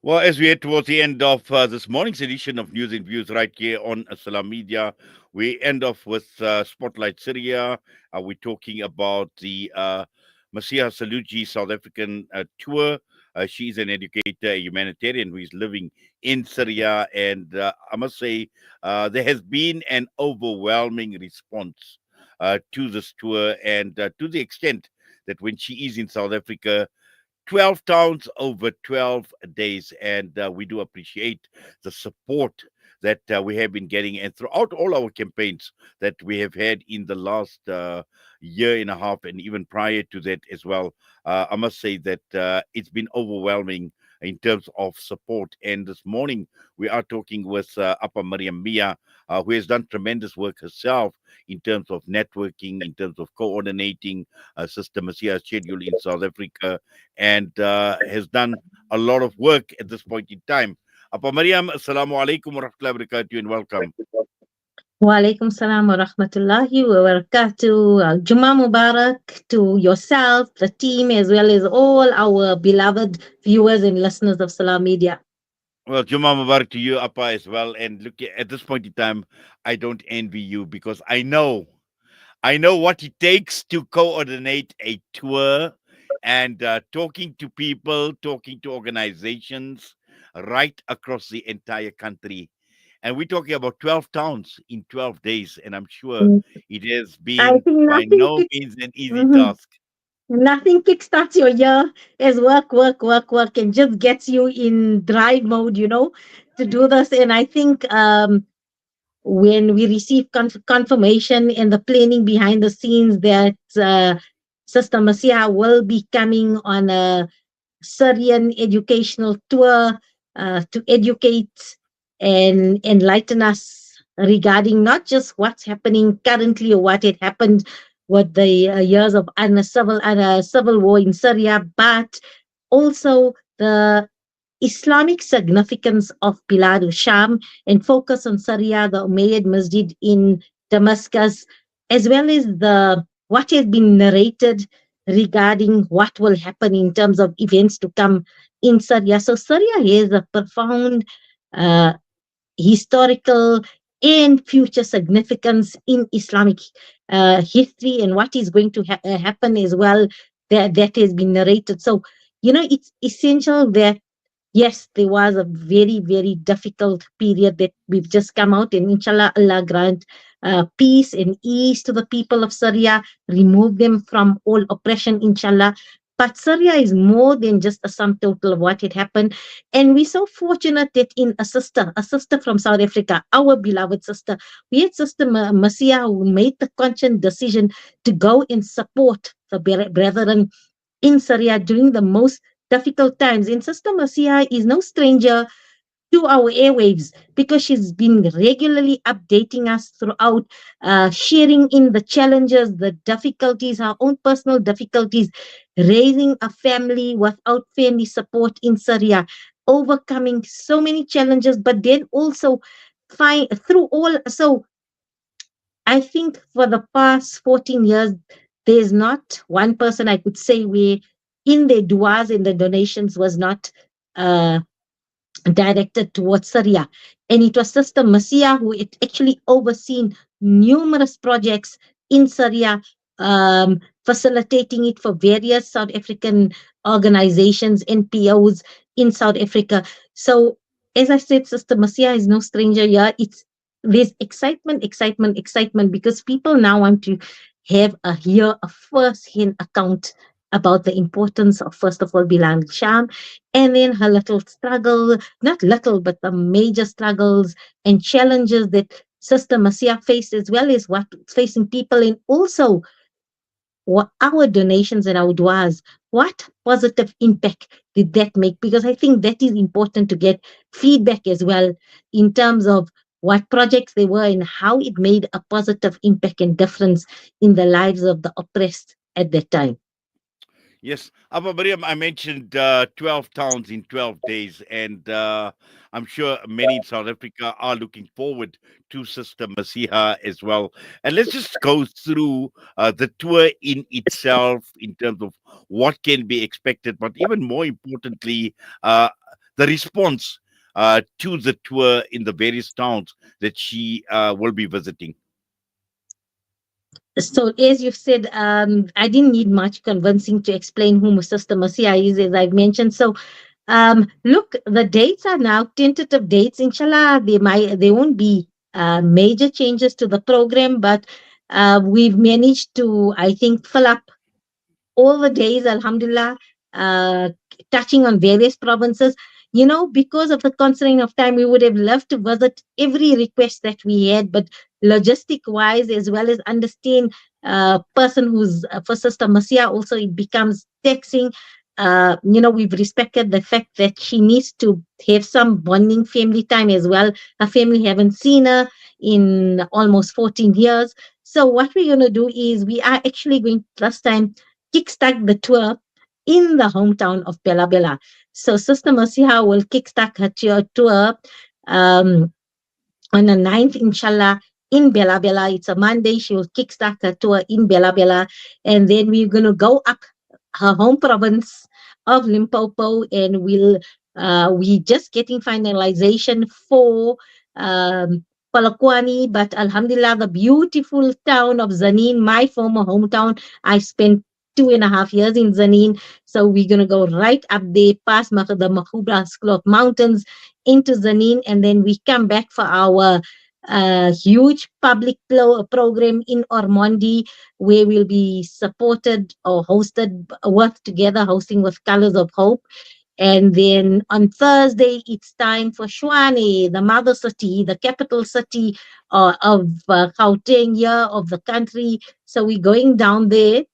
Well, as we head towards the end of this morning's edition of News and Views right here on Salaamedia, we end off with Spotlight Syria. We're talking about the Maseeha Saloojee South African tour. She's an educator, a humanitarian who is living in Syria. And I must say, there has been an overwhelming response to this tour, and to the extent that when she is in South Africa, 12 towns over 12 days. And we do appreciate the support that we have been getting, and throughout all our campaigns that we have had in the last year and a half, and even prior to that as well. I must say that it's been overwhelming in terms of support. And this morning, we are talking with Apa Mariam Mia, who has done tremendous work herself in terms of networking, in terms of coordinating Sister Maseeha's schedule in South Africa, and has done a lot of work at this point in time. Apa Mariam, Assalamu alaikum wa rahmatullahi wa barakatuh, and welcome. Walaikum salam wa rahmatullahi wa barakatuh. Jummah Mubarak to yourself, the team, as well as all our beloved viewers and listeners of Salam Media. Well, Juma Mubarak to you, Apa, as well. And look, at this point in time, I don't envy you because I know what it takes to coordinate a tour, and talking to people, talking to organizations right across the entire country. And we're talking about 12 towns in 12 days. And I'm sure Mm, it has I been think by no means an easy mhm, task. nothing kickstarts your year as work, work, work, work, and just gets you in drive mode, to do this. And I think when we receive confirmation and the planning behind the scenes that Sister Maseeha will be coming on a Syrian educational tour to educate and enlighten us regarding not just what's happening currently or what had happened with the years of civil war in Syria, but also the Islamic significance of Bilad Sham and focus on Syria, the Umayyad Masjid in Damascus, as well as the what has been narrated regarding what will happen in terms of events to come in Syria. So Syria has a profound uh, historical and future significance in Islamic history, and what is going to happen as well, that has been narrated. So, it's essential that yes, there was a very, very difficult period that we've just come out, and inshallah, Allah grant peace and ease to the people of Syria, remove them from all oppression, inshallah. But Syria is more than just a sum total of what had happened. And we're so fortunate that in a sister from South Africa, our beloved sister, we had Sister Maseeha, who made the conscious decision to go and support the brethren in Syria during the most difficult times. And Sister Maseeha is no stranger to our airwaves because she's been regularly updating us throughout, sharing in the challenges, the difficulties, her own personal difficulties, raising a family without family support in Syria, overcoming so many challenges, but then also find through all. So I think for the past 14 years, there's not one person I could say where in their duas and the donations was not uh, directed towards Syria. And it was Sister Maseeha who had actually overseen numerous projects in Syria, facilitating it for various South African organizations, NPOs in South Africa. So, as I said, Sister Maseeha is no stranger here. There's excitement, excitement, excitement because people now want to hear a first-hand account about the importance of, first of all, Bilal Sham, and then her little struggle, not little, but the major struggles and challenges that Sister Maseeha faced, as well as what facing people, and also what our donations and our duas, what positive impact did that make? Because I think that is important to get feedback as well in terms of what projects they were and how it made a positive impact and difference in the lives of the oppressed at that time. Yes, Abba Mariam, I mentioned 12 towns in 12 days, and I'm sure many in South Africa are looking forward to Sister Maseeha as well. And let's just go through the tour in itself in terms of what can be expected, but even more importantly, uh, the response to the tour in the various towns that she will be visiting. So, as you've said, I didn't need much convincing to explain who Sister Maseeha is, as I've mentioned. So, look, the dates are now tentative dates. Inshallah, there won't be major changes to the program, but we've managed to, I think, fill up all the days, Alhamdulillah, uh, touching on various provinces. Because of the constraint of time, we would have loved to visit every request that we had, but logistic wise, as well as understand person who's for Sister Maseeha, also it becomes taxing. We've respected the fact that she needs to have some bonding family time as well. Her family haven't seen her in almost 14 years. So what we're going to do is we are actually going this time kickstart the tour in the hometown of Bella Bella. So Sister Maseeha will kickstart her tour um, on the 9th, inshallah, in Bella Bella. It's a Monday. She will kickstart her tour in Bella Bella. And then we're going to go up her home province of Limpopo, and we just getting finalization for Palakwani, but Alhamdulillah, the beautiful town of Zanin, my former hometown. I spent 2.5 years in Zanin. So we're going to go right up there past the Mahubra School of Mountains into Zanin, and then we come back for our huge public program in Ormonde, where we'll be supported or hosted, work together, hosting with Colors of Hope. And then on Thursday, it's time for Shwane, the mother city, the capital city of Gauteng, here of the country. So we're going down there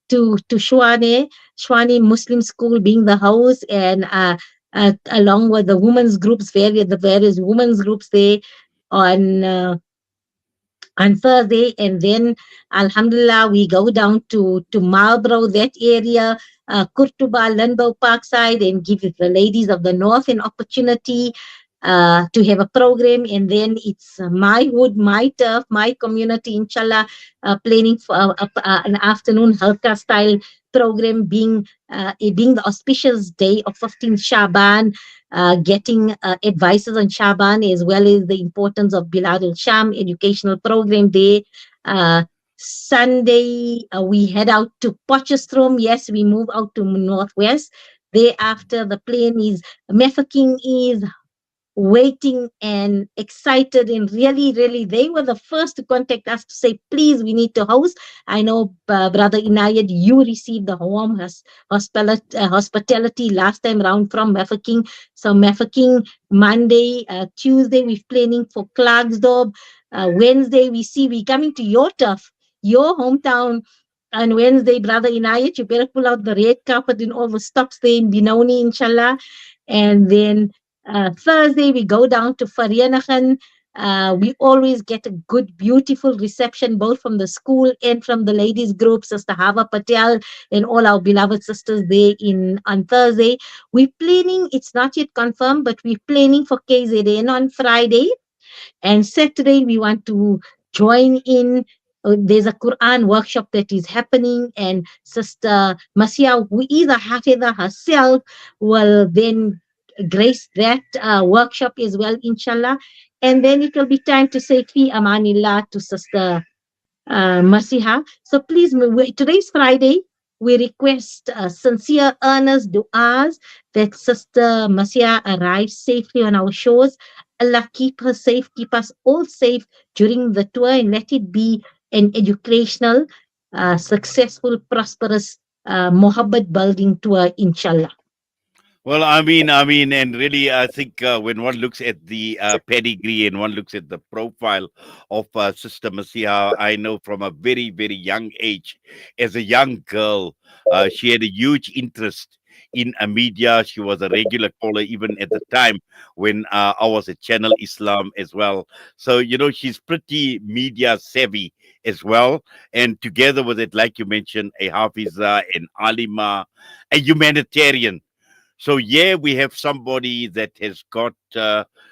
to Shwane Muslim School being the house, and along with the women's groups, the various women's groups there on Thursday, and then Alhamdulillah we go down to Marlborough, that area, Kurtuba, Lundau Parkside, and give the ladies of the north an opportunity to have a program. And then it's my hood, my turf, my community, inshallah, planning for an afternoon halqa style program, it being the auspicious day of 15th Shaban, getting advices on Shaban, as well as the importance of Bilad al Sham educational program there. Uh, Sunday, we head out to Potchefstroom. Yes, we move out to Northwest. Thereafter, the plan is Mefeking is waiting and excited, and really, really, they were the first to contact us to say, please, we need to host. I know, Brother Inayat, you received the warm hospitality last time round from Mafeking. So Mafeking, Monday, Tuesday, we're planning for Klerksdorp. Wednesday, we coming to your turf, your hometown. On Wednesday, Brother Inayat, you better pull out the red carpet and all the stops there in Benoni, inshallah. And then Thursday, we go down to Vereeniging. We always get a good, beautiful reception, both from the school and from the ladies' group, Sister Hava Patel, and all our beloved sisters there on Thursday. We're planning, it's not yet confirmed, but we're planning for KZN on Friday. And Saturday, we want to join in. There's a Quran workshop that is happening, and Sister Maseeha, who is a Hafidah herself, will then grace that workshop as well, inshallah. And then it will be time to say Fi Amanillah to Sister Maseeha. So please, today's Friday. We request sincere, earnest du'as that Sister Maseeha arrives safely on our shores. Allah keep her safe, keep us all safe during the tour, and let it be an educational, successful, prosperous, Mohabbat building tour, inshallah. Well, and really, I think when one looks at the pedigree and one looks at the profile of Sister Maseeha, I know from a very, very young age, as a young girl, she had a huge interest in media. She was a regular caller even at the time when I was at Channel Islam as well. So, she's pretty media savvy as well. And together with it, like you mentioned, a Hafiza, an Alima, a humanitarian. So yeah, we have somebody that has got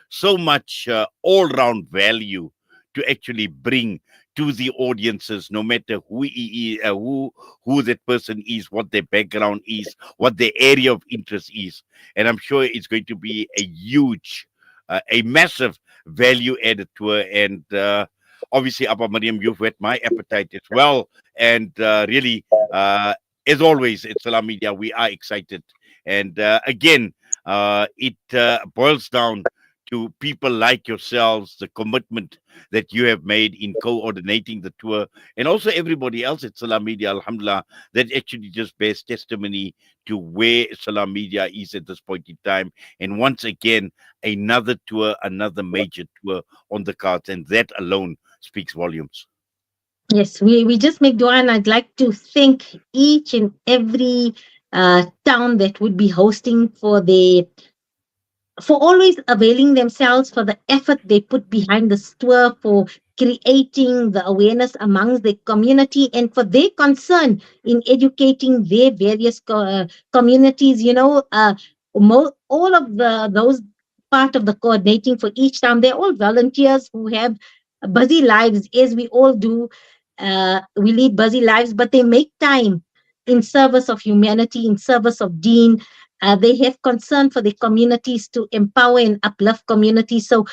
so much all-round value to actually bring to the audiences, no matter who he is, who that person is, what their background is, what their area of interest is, and I'm sure it's going to be a huge, a massive value added tour. And obviously, Abba Mariam, you've whet my appetite as well, and really. As always at Salam Media, we are excited. And again, it boils down to people like yourselves, the commitment that you have made in coordinating the tour, and also everybody else at Salam Media, Alhamdulillah, that actually just bears testimony to where Salam Media is at this point in time. And once again, another tour, another major tour on the cards, and that alone speaks volumes. Yes, we just make dua, and I'd like to thank each and every town that would be hosting for always availing themselves for the effort they put behind the tour, for creating the awareness amongst the community, and for their concern in educating their various communities. All of those part of the coordinating for each town, they're all volunteers who have busy lives, as we all do. We lead busy lives, but they make time in service of humanity, in service of Deen. They have concern for the communities, to empower and uplift communities. So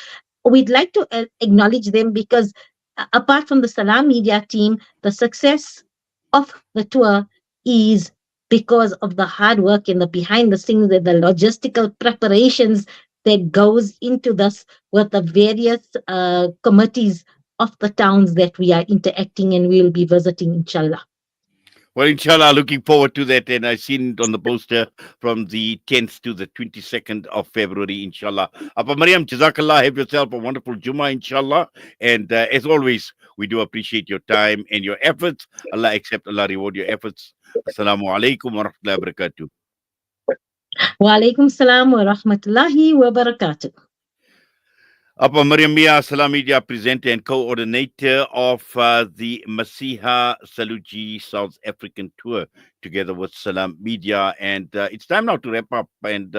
we'd like to acknowledge them, because apart from the Salam Media team, the success of the tour is because of the hard work and the behind the scenes and the logistical preparations that goes into this, with the various committees of the towns that we are interacting and we will be visiting, inshallah. Well, inshallah, looking forward to that. And I seen it on the poster from the 10th to the 22nd of February, inshallah. Abba Mariam, Jazakallah, have yourself a wonderful Jummah, inshallah. And as always, we do appreciate your time and your efforts. Allah accept, Allah reward your efforts. Assalamu alaikum wa rahmatullahi wa barakatuh. Wa alaikum salam wa rahmatullahi wa barakatuh. Apa Mariam Mia, Salaamedia presenter and coordinator of the Maseeha Saloojee South African tour, together with Salam Media. And it's time now to wrap up. And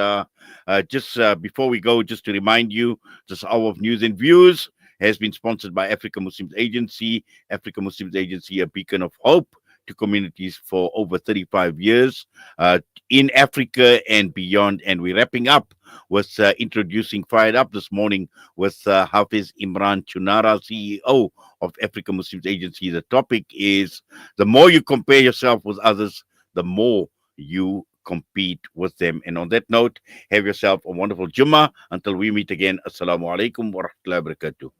just before we go, just to remind you, this hour of news and views has been sponsored by Africa Muslims Agency. Africa Muslims Agency, a beacon of hope to communities for over 35 years in Africa and beyond. And we're wrapping up with introducing Fired Up this morning with Hafiz Imran Chunara, CEO of Africa Muslims Agency. The topic is, the more you compare yourself with others, the more you compete with them. And on that note, have yourself a wonderful Jummah. Until we meet again, Assalamu alaikum wa rahmatullahi wa barakatuh.